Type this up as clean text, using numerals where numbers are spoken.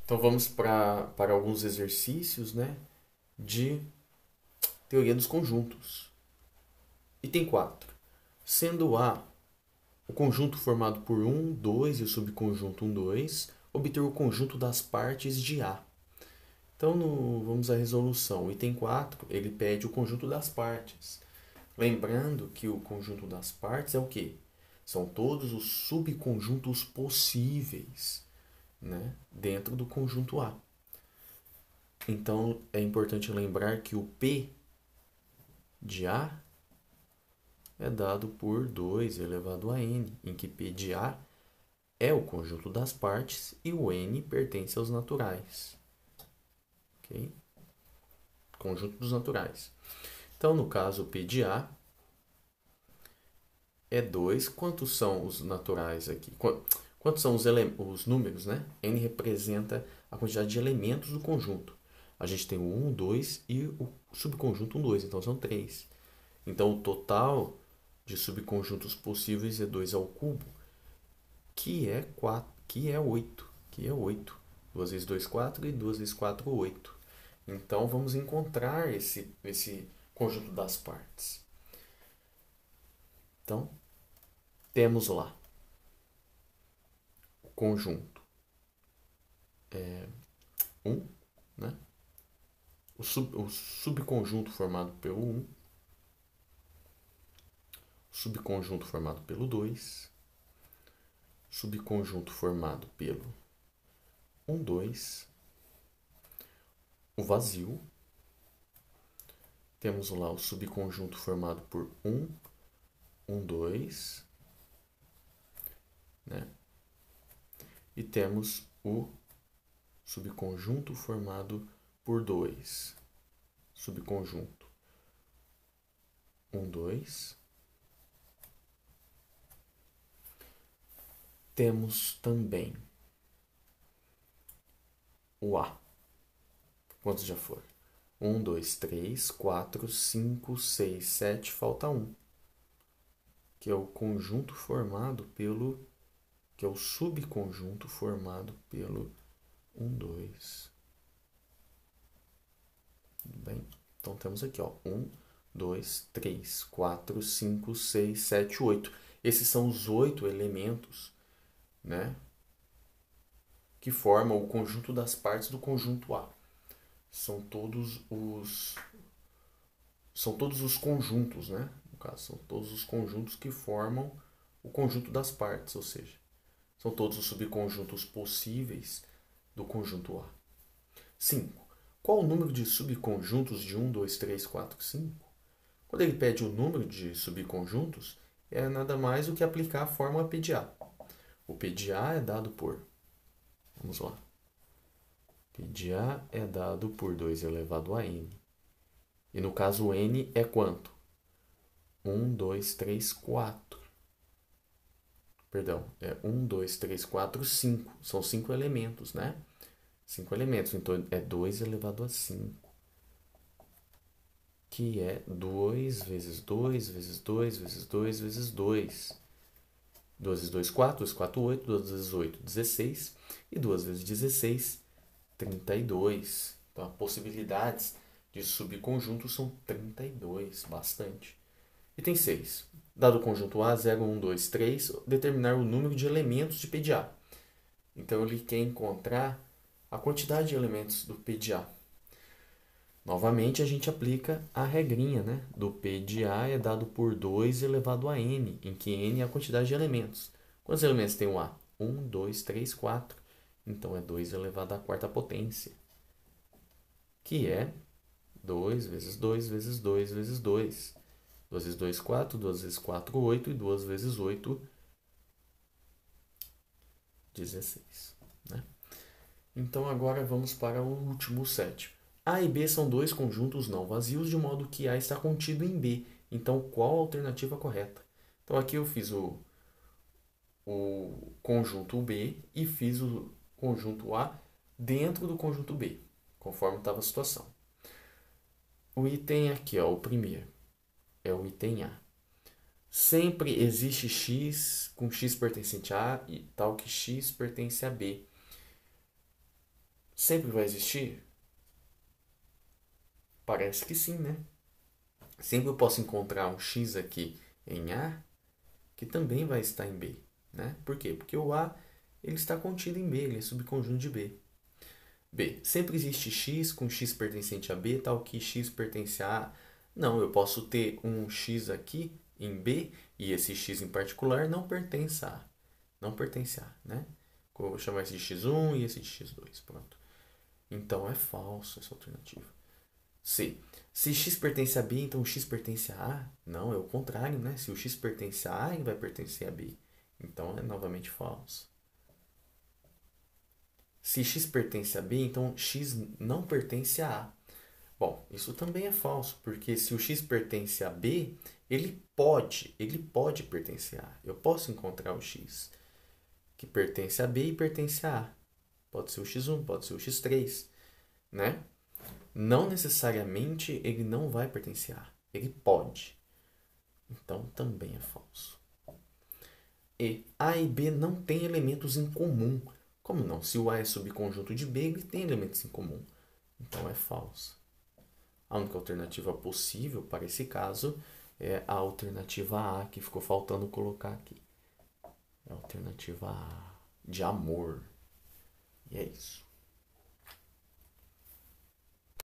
Então vamos para alguns exercícios, né, de teoria dos conjuntos. Item 4. Sendo A o conjunto formado por 1, 2 e o subconjunto 1, 2, obter o conjunto das partes de A. Então, vamos à resolução. O item 4, ele pede o conjunto das partes. Lembrando que o conjunto das partes é o quê? São todos os subconjuntos possíveis, né, dentro do conjunto A. Então, é importante lembrar que o P de A é dado por 2 elevado a n, em que P de A é o conjunto das partes e o n pertence aos naturais. Ok? Conjunto dos naturais. Então, no caso, P de A é 2. Quantos são os naturais aqui? Quantos são os números, né? N representa a quantidade de elementos do conjunto. A gente tem o 1, 2 e o subconjunto 1, 2, então são 3. Então, o total de subconjuntos possíveis é 2 ao cubo, que é 4, que é 8. Que é 8. 2 vezes 2, 4 e 2 vezes 4, 8. Então, vamos encontrar esse conjunto das partes. Então, temos lá o conjunto 1, né? O subconjunto formado pelo 1, o subconjunto formado pelo 2, subconjunto formado pelo 1, 2, o vazio. Temos lá o subconjunto formado por 1, 1, 2, né? E temos o subconjunto formado por 2. Subconjunto 1, 2. Temos também o A. Quantos já foram? 1, 2, 3, 4, 5, 6, 7, falta 1. Que é o conjunto formado pelo... que é o subconjunto formado pelo 1, 2. Tudo bem? Então temos aqui, ó, 1, 2, 3, 4, 5, 6, 7, 8. Esses são os 8 elementos, né, que formam o conjunto das partes do conjunto A. São todos os conjuntos, né? No caso, são todos os conjuntos que formam o conjunto das partes, ou seja, são todos os subconjuntos possíveis do conjunto A. 5. Qual o número de subconjuntos de 1, 2, 3, 4, 5? Quando ele pede o número de subconjuntos, é nada mais do que aplicar a fórmula P de A. O P de A é dado por... Vamos lá. P de A é dado por 2 elevado a n. E no caso, n é quanto? 1, 2, 3, 4. Perdão, é 1, 2, 3, 4, 5. São 5 elementos, né? 5 elementos, então é 2 elevado a 5. Que é 2 vezes 2 vezes 2 vezes 2 vezes 2. 2 vezes 2, 4. 2, 4, 8. 2 vezes 8, 16. E 2 vezes 16, 32. Então, as possibilidades de subconjunto são 32, bastante. Item 6. Dado o conjunto A, 0, 1, 2, 3, determinar o número de elementos de P de A. Então, ele quer encontrar a quantidade de elementos do P de A. Novamente, a gente aplica a regrinha, né? Do P de A é dado por 2 elevado a n, em que n é a quantidade de elementos. Quantos elementos tem o A? 1, 2, 3, 4. Então, é 2 elevado à quarta potência, que é 2 vezes 2 vezes 2 vezes 2. 2 vezes 2, 4. 2 vezes 4, 8. E 2 vezes 8, 16. Né? Então, agora vamos para o último, 7. A e B são dois conjuntos não vazios, de modo que A está contido em B. Então, qual a alternativa correta? Então, aqui eu fiz o conjunto B e fiz o conjunto A dentro do conjunto B, conforme estava a situação. O item aqui, ó, o primeiro, é o item A. Sempre existe x com x pertencente a A e tal que x pertence a B. Sempre vai existir? Parece que sim, né? Sempre eu posso encontrar um x aqui em A que também vai estar em B, né? Por quê? Porque o A ele está contido em B, ele é subconjunto de B. B. Sempre existe x com x pertencente a B, tal que x pertence a A. Não, eu posso ter um x aqui em B e esse x em particular não pertence a A. Não pertence a A, né? Eu vou chamar esse de x1 e esse de x2. Pronto. Então é falso essa alternativa. C. Se x pertence a B, então x pertence a A? Não, é o contrário, né? Se o x pertence a A, ele vai pertencer a B. Então é novamente falso. Se x pertence a B, então x não pertence a A. Bom, isso também é falso, porque se o x pertence a B, ele pode pertencer a A. Eu posso encontrar o x que pertence a B e pertence a A. Pode ser o x1, pode ser o x3, né? Não necessariamente ele não vai pertencer a A. Ele pode. Então também é falso. E A e B não têm elementos em comum. Como não? Se o A é subconjunto de B, ele tem elementos em comum. Então é falso. A única alternativa possível para esse caso é a alternativa A, que ficou faltando colocar aqui. É a alternativa A de amor. E é isso.